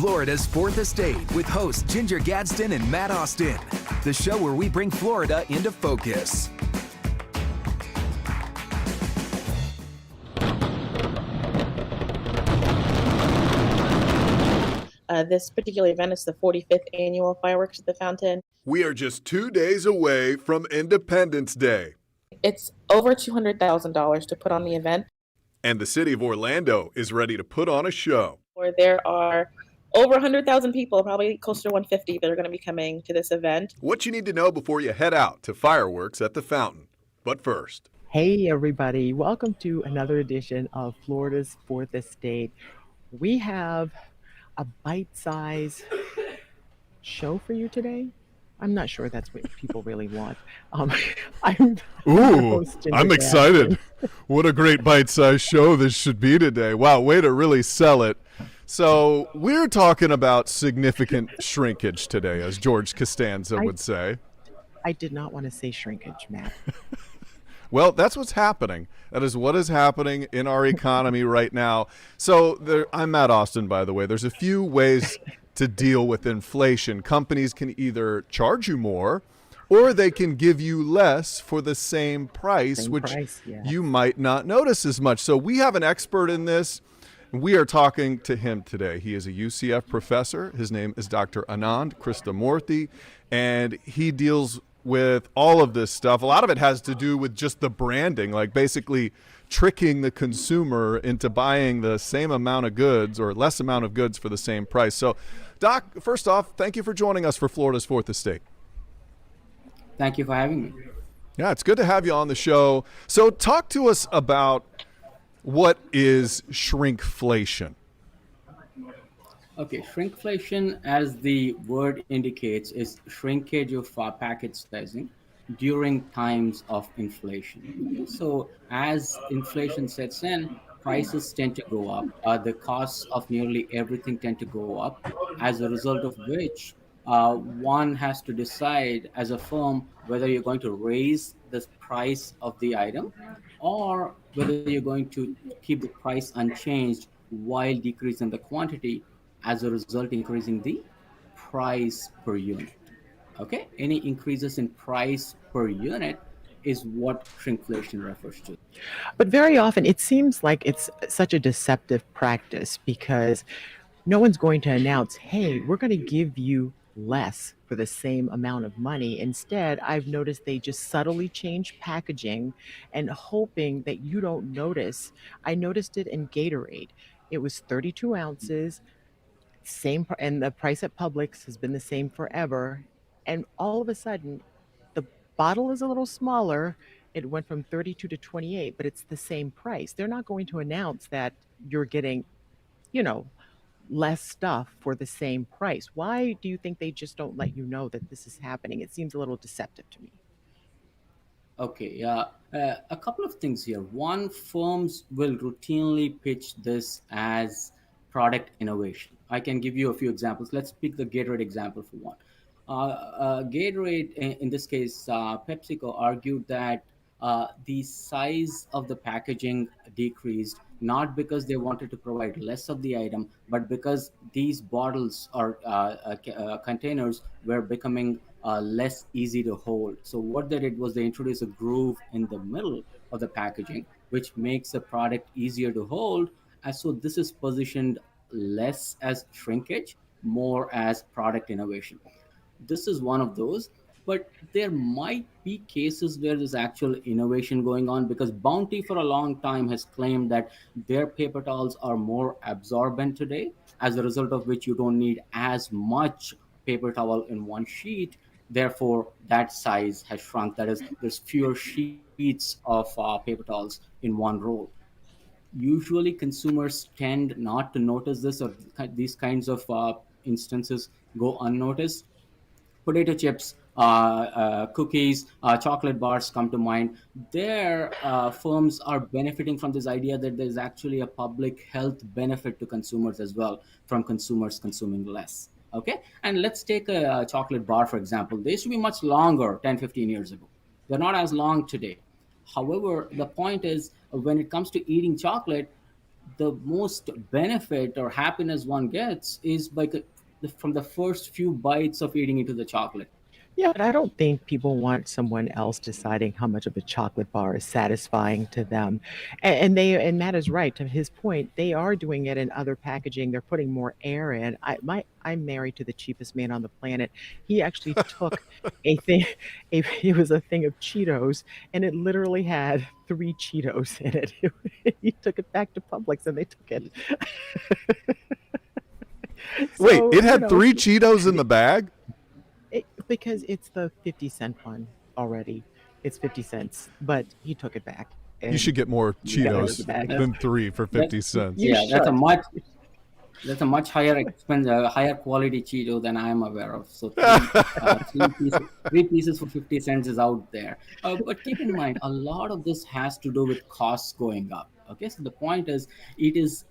Florida's Fourth Estate with hosts Ginger Gadsden and Matt Austin. The show where we bring Florida into focus. This particular event is the 45th annual fireworks at the fountain. We are just 2 days away from Independence Day. It's over $200,000 to put on the event. And the city of Orlando is ready to put on a show. Where there are over 100,000 people, probably closer to 150, that are going to be coming to this event. What you need to know before you head out to fireworks at the fountain. But first. Hey everybody, welcome to another edition of Florida's Fourth Estate. We have a bite-sized show for you today. I'm not sure that's what people really want. I'm excited. What a great bite-sized show this should be today. Wow, way to really sell it. So we're talking about significant shrinkage today, as George Costanza would say. I did not want to say shrinkage, Matt. Well, that's what's happening. That is what is happening in our economy right now. So I'm Matt Austin, by the way. There's a few ways to deal with inflation. Companies can either charge you more or they can give you less for the same price, you might not notice as much. So we have an expert in this. We are talking to him today. He is a UCF professor. His name is Dr. ANAND KRISHNAMOORThy, and he deals with all of this stuff. A lot of it has to do with just the branding, like basically tricking the consumer into buying the same amount of goods or less amount of goods for the same price. So, Doc, first off, thank you for joining us for Florida's Fourth Estate. Thank you for having me. Yeah, it's good to have you on the show. So talk to us about what is shrinkflation. Okay, shrinkflation, as the word indicates, is shrinkage of package sizing during times of inflation. So as inflation sets in, prices tend to go up. The costs of nearly everything tend to go up, as a result of which one has to decide as a firm whether you're going to raise the price of the item or whether you're going to keep the price unchanged while decreasing the quantity, as a result increasing the price per unit. Okay, any increases in price per unit is what shrinkflation refers to. But very often it seems like it's such a deceptive practice because no one's going to announce, hey, we're going to give you less for the same amount of money. Instead, I've noticed they just subtly change packaging and hoping that you don't notice. I noticed it in Gatorade. It was 32 ounces, and the price at Publix has been the same forever. And all of a sudden, the bottle is a little smaller. It went from 32 to 28, but it's the same price. They're not going to announce that you're getting, less stuff for the same price. Why do you think they just don't let you know that this is happening? It seems a little deceptive to me. Okay, a couple of things here. One, firms will routinely pitch this as product innovation. I can give you a few examples. Let's pick the Gatorade example for one. Gatorade, in this case, PepsiCo argued that the size of the packaging decreased, not because they wanted to provide less of the item, but because these bottles or containers were becoming less easy to hold. So what they did was they introduced a groove in the middle of the packaging, which makes the product easier to hold. And so this is positioned less as shrinkage, more as product innovation. This is one of those, but there might be cases where there's actual innovation going on, because Bounty for a long time has claimed that their paper towels are more absorbent today, as a result of which you don't need as much paper towel in one sheet. Therefore, that size has shrunk. That is, there's fewer sheets of paper towels in one roll. Usually consumers tend not to notice this, or these kinds of instances go unnoticed. Potato chips, cookies, chocolate bars come to mind. Their firms are benefiting from this idea that there's actually a public health benefit to consumers as well, from consumers consuming less. Okay, and let's take a chocolate bar, for example. They used to be much longer 10, 15 years ago. They're not as long today. However, the point is, when it comes to eating chocolate, the most benefit or happiness one gets is from the first few bites of eating into the chocolate. Yeah, but I don't think people want someone else deciding how much of a chocolate bar is satisfying to them. And Matt is right to his point. They are doing it in other packaging. They're putting more air in. I'm married to the cheapest man on the planet. He actually took a thing, it was a thing of Cheetos, and it literally had 3 Cheetos in it. He took it back to Publix and they took it. Wait, So, it had 3 Cheetos in the bag? because it's the 50-cent one already. It's 50 cents, but he took it back You should and get more got rid of the Cheetos bag. That's, than 3 for 50 cents. You yeah, should. that's a much higher expense, higher quality Cheeto than I am aware of. So three pieces for 50 cents is out there. But keep in mind, a lot of this has to do with costs going up. Okay, so the point is, it is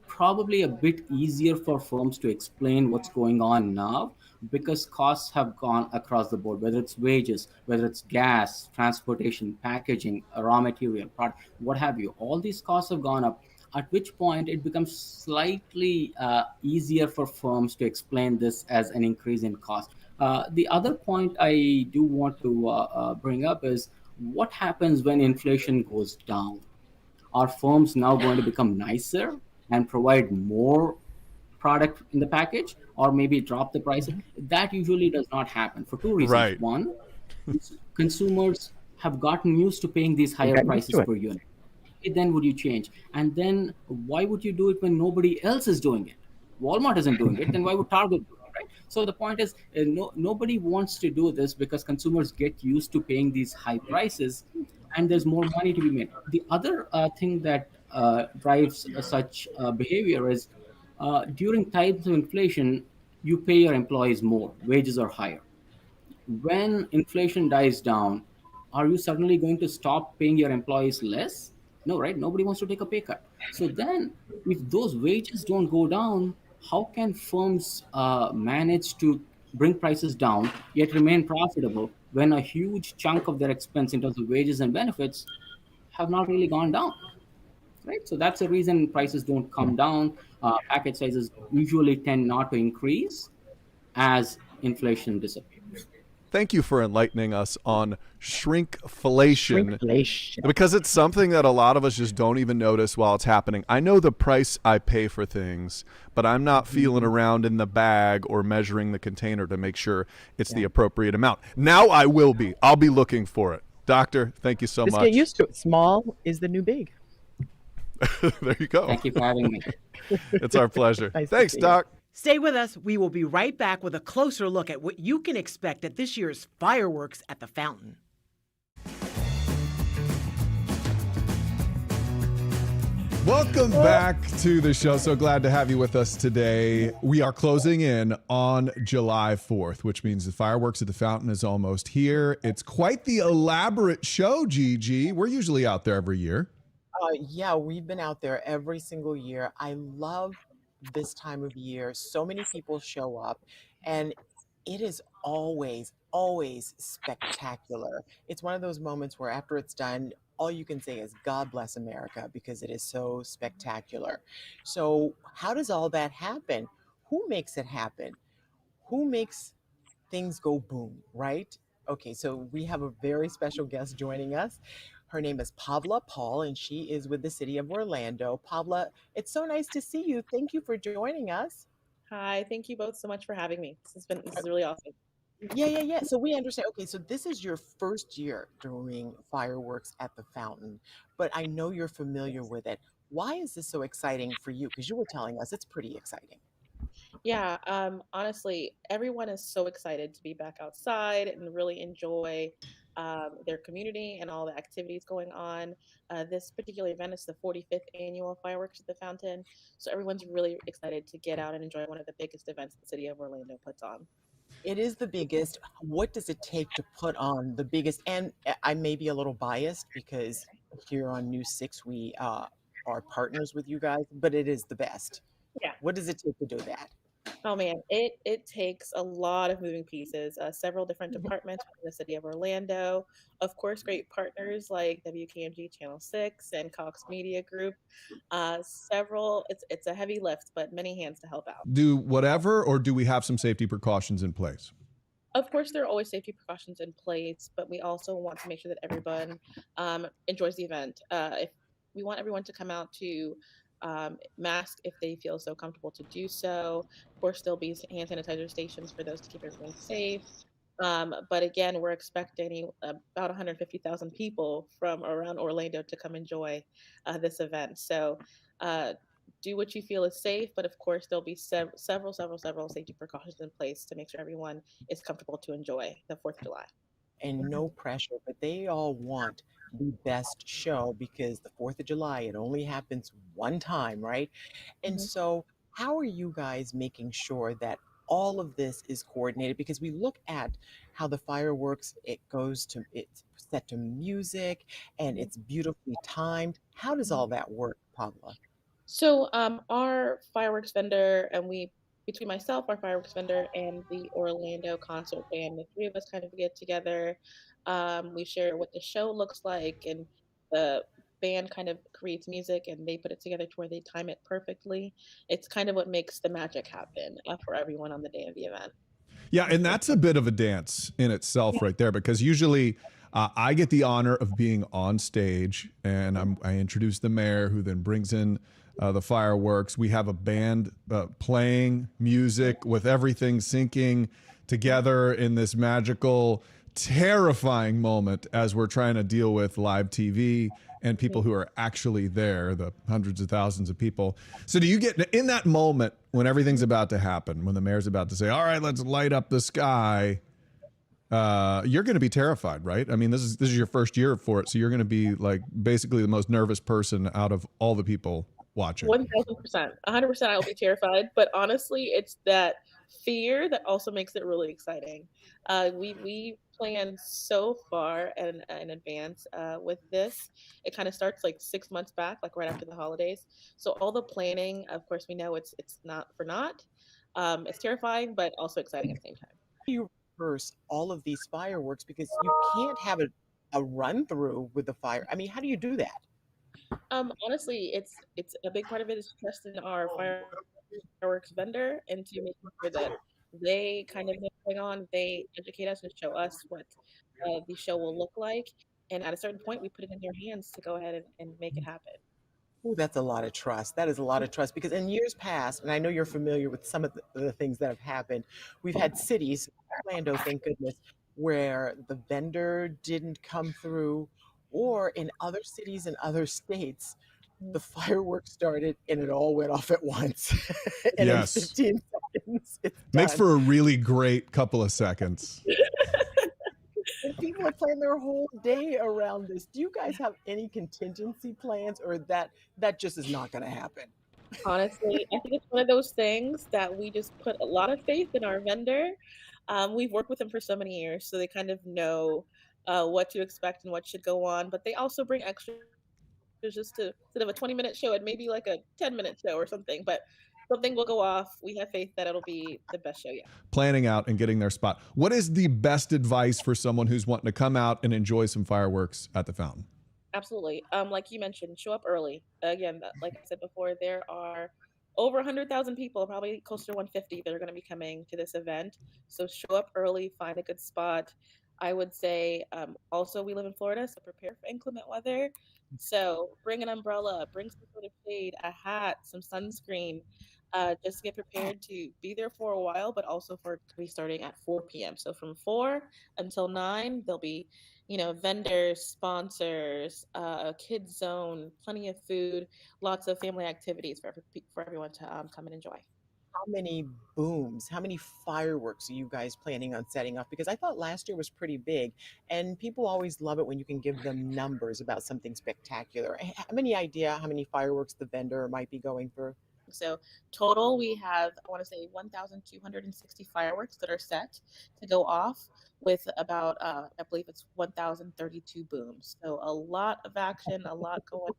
probably a bit easier for firms to explain what's going on now because costs have gone across the board, whether it's wages, whether it's gas, transportation, packaging, raw material, product, what have you. All these costs have gone up, at which point it becomes slightly easier for firms to explain this as an increase in cost. The other point I do want to bring up is what happens when inflation goes down? Are firms now going to become nicer and provide more product in the package or maybe drop the prices? Mhm. That usually does not happen for two reasons. Right. One, consumers have gotten used to paying these They've higher gotten used prices to it. per unit. Then would you change? And then why would you do it when nobody else is doing it? Walmart isn't doing it, then why would Target do it, right? So the point is, nobody wants to do this because consumers get used to paying these high prices, and there's more money to be made. The other thing that drives such behavior is during times of inflation, you pay your employees more, wages are higher. When inflation dies down, are you suddenly going to stop paying your employees less? No, right? Nobody wants to take a pay cut. So then, if those wages don't go down, how can firms manage to bring prices down yet remain profitable when a huge chunk of their expense in terms of wages and benefits have not really gone down? Right. So that's the reason prices don't Yeah. come down. Package sizes usually tend not to increase as inflation disappears. Thank you for enlightening us on shrinkflation Shrinkflation. because it's something that a lot of us just don't even notice while it's happening. I know the price I pay for things, but I'm not feeling Mhm. around in the bag or measuring the container to make sure it's the Yeah. appropriate amount. Now I will be. I'll be looking for it. Doctor, thank you so Just get much. used to it. Small is the new big. There you go. Thank you for having me. It's our pleasure. Nice to Thanks, see you. Doc. Stay with us. We will be right back with a closer look at what you can expect at this year's fireworks at the fountain. Welcome back to the show. So glad to have you with us today. We are closing in on July 4th, which means the fireworks at the fountain is almost here. It's quite the elaborate show, Gigi. We're usually out there every year. Yeah, we've been out there every single year. I love this time of year. So many people show up, and it is always, always spectacular. It's one of those moments where after it's done, all you can say is God bless America because it is so spectacular. So, how does all that happen? Who makes it happen? Who makes things go boom, right? Okay, so we have a very special guest joining us. Her name is Pavla Paul, and she is with the city of Orlando. Pavla, it's so nice to see you. Thank you for joining us. Hi, thank you both so much for having me. This is really awesome. Yeah. So we understand. Okay, so this is your first year doing fireworks at the fountain, but I know you're familiar with it. Why is this so exciting for you? Because you were telling us it's pretty exciting. Yeah, honestly, everyone is so excited to be back outside and really enjoy their community and all the activities going on. This particular event is the 45th annual fireworks at the fountain, so everyone's really excited to get out and enjoy one of the biggest events the city of Orlando puts on. It is the biggest. What does it take to put on the biggest? And I may be a little biased because here on News 6, we are partners with you guys, but it is the best. Yeah. What does it take to do that? Oh man, it takes a lot of moving pieces, several different departments within the city of Orlando. Of course, great partners like WKMG Channel 6 and Cox Media Group. Several it's a heavy lift, but many hands to help out. Do whatever, or do we have some safety precautions in place? Of course, there are always safety precautions in place, but we also want to make sure that everyone enjoys the event. If we want everyone to come out to mask if they feel so comfortable to do so. Of course, there'll be hand sanitizer stations for those to keep everyone safe. But again, we're expecting about 150,000 people from around Orlando to come enjoy this event. So do what you feel is safe, but of course, there'll be several safety precautions in place to make sure everyone is comfortable to enjoy the 4th of July. And no pressure, but they all want the best show because the 4th of July, it only happens one time, right? And Mhm. so, how are you guys making sure that all of this is coordinated? Because we look at how the fireworks, it's set to music and Mhm. it's beautifully timed. How does Mhm. all that work, Pavla? So, our fireworks vendor and between myself, our fireworks vendor, and the Orlando concert band, the three of us kind of get together. We share what the show looks like, and the band kind of creates music, and they put it together to where they time it perfectly. It's kind of what makes the magic happen for everyone on the day of the event. Yeah, and that's a bit of a dance in itself right there, because usually I get the honor of being on stage, and I introduce the mayor, who then brings in the fireworks. We have a band playing music with everything syncing together in this magical, terrifying moment as we're trying to deal with live TV and people who are actually there, the hundreds of thousands of people. So do you get in that moment when everything's about to happen, when the mayor's about to say, all right, let's light up the sky, you're going to be terrified, right? I mean, this is your first year for it, so you're going to be like basically the most nervous person out of all the people watching. 1,000%, 100%. I'll be terrified, but honestly, it's that fear that also makes it really exciting. We plan so far in advance with this. It kind of starts like 6 months back, like right after the holidays. So all the planning, of course, we know it's not for naught. It's terrifying, but also exciting at the same time. You rehearse all of these fireworks because you can't have a run through with the fire. I mean, how do you do that? Honestly, it's a big part of it is trust in our fireworks vendor and to make sure that they kind of know what's going on. They educate us and show us what the show will look like. And at a certain point, we put it in their hands to go ahead and make it happen. Ooh, that's a lot of trust. That is a lot of trust because in years past, and I know you're familiar with some of the things that have happened, we've had cities, Orlando, thank goodness, where the vendor didn't come through, or in other cities and other states, the fireworks started and it all went off at once. And in Yes. 15 seconds, it's Makes done. for a really great couple of seconds. And people are planning their whole day around this. Do you guys have any contingency plans, or that just is not going to happen? Honestly, I think it's one of those things that we just put a lot of faith in our vendor. We've worked with them for so many years, so they kind of know what to expect and what should go on. But they also bring extra just to instead of a 20-minute show, it may be like a 10-minute show or something. But something will go off. We have faith that it'll be the best show yet. Planning out and getting their spot. What is the best advice for someone who's wanting to come out and enjoy some fireworks at the fountain? Absolutely. Like you mentioned, show up early. Again, like I said before, there are over 100,000 people, probably close to 150, that are going to be coming to this event. So show up early, find a good spot. I would say also we live in Florida, so prepare for inclement weather. So bring an umbrella, bring some sort of shade, a hat, some sunscreen. Just get prepared to be there for a while, but also for it to be starting at 4 p.m. So from 4 until 9, there'll be vendors, sponsors, a kids zone, plenty of food, lots of family activities for everyone to come and enjoy. How many booms, how many fireworks are you guys planning on setting off? Because I thought last year was pretty big, and people always love it when you can give them numbers about something spectacular. How many idea how many fireworks the vendor might be going through? So total, we have, I want to say 1,260 fireworks that are set to go off with about, I believe it's 1,032 booms. So a lot of action, a lot going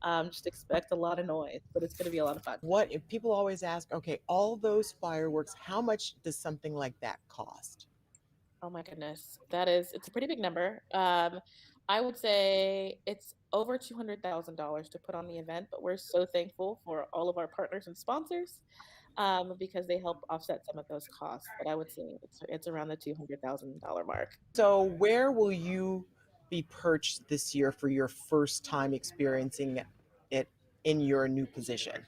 on. Just expect a lot of noise, but it's going to be a lot of fun. What if people always ask, okay, all those fireworks, how much does something like that cost? Oh my goodness. It's a pretty big number. I would say it's over $200,000 to put on the event, but we're so thankful for all of our partners and sponsors because they help offset some of those costs. But I would say it's around the $200,000 mark. So where will you be perched this year for your first time experiencing it in your new position?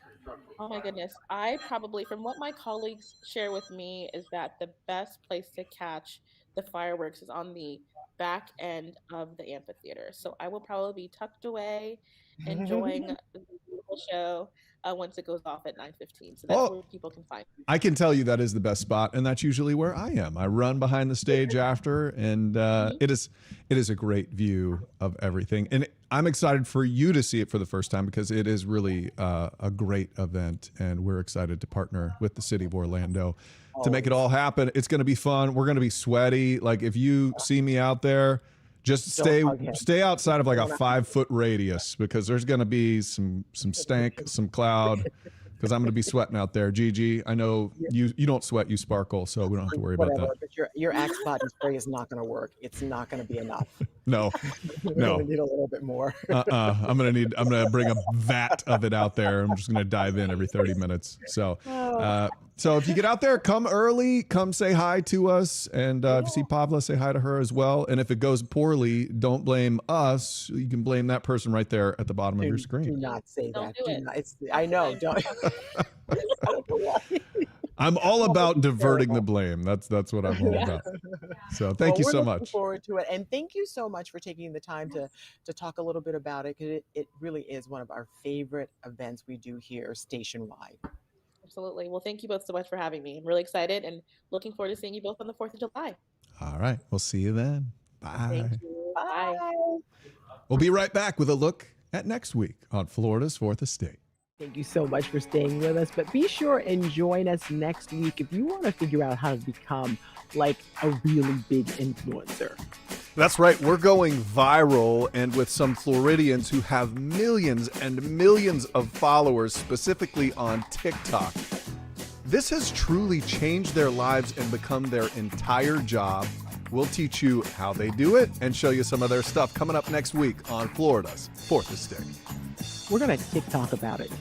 Oh my goodness. I probably, from what my colleagues share with me, is that the best place to catch the fireworks is on the back end of the amphitheater. So I will probably be tucked away, enjoying the beautiful show once it goes off at 9:15. So that's where people can find me. I can tell you that is the best spot, and that's usually where I am. I run behind the stage after, and it is a great view of everything. And I'm excited for you to see it for the first time because it is really a great event, and we're excited to partner with the city of Orlando to make it all happen. It's going to be fun. We're going to be sweaty. Like if you see me out there, just stay outside of like a 5-foot radius because there's going to be some stank, some cloud. Because I'm going to be sweating out there. Gigi, I know you don't sweat, you sparkle, so we don't have to worry about that. But your Axe body spray is not going to work. It's not going to be enough. No, You're going to need a little bit more. I'm going to bring a vat of it out there. I'm just going to dive in every 30 minutes. So if you get out there, come early, come say hi to us. And if you see Pavla, say hi to her as well. And if it goes poorly, don't blame us. You can blame that person right there at the bottom of your screen. Do not say Don't that. do it. Not, I know. Don't. I'm all about diverting the blame. That's what I'm all about. So thank you so We're much. looking forward to it. And thank you so much for taking the time to talk a little bit about it, because it really is one of our favorite events we do here station-wide. Absolutely. Well, thank you both so much for having me. I'm really excited and looking forward to seeing you both on the 4th of July. All right. We'll see you then. Bye. Thank you. Bye. We'll be right back with a look at next week on Florida's Fourth Estate. Thank you so much for staying with us, but be sure and join us next week if you want to figure out how to become like a really big influencer. That's right. We're going viral, and with some Floridians who have millions and millions of followers, specifically on TikTok. This has truly changed their lives and become their entire job. We'll teach you how they do it and show you some of their stuff coming up next week on Florida's Fourth Estate. We're going to TikTok about it.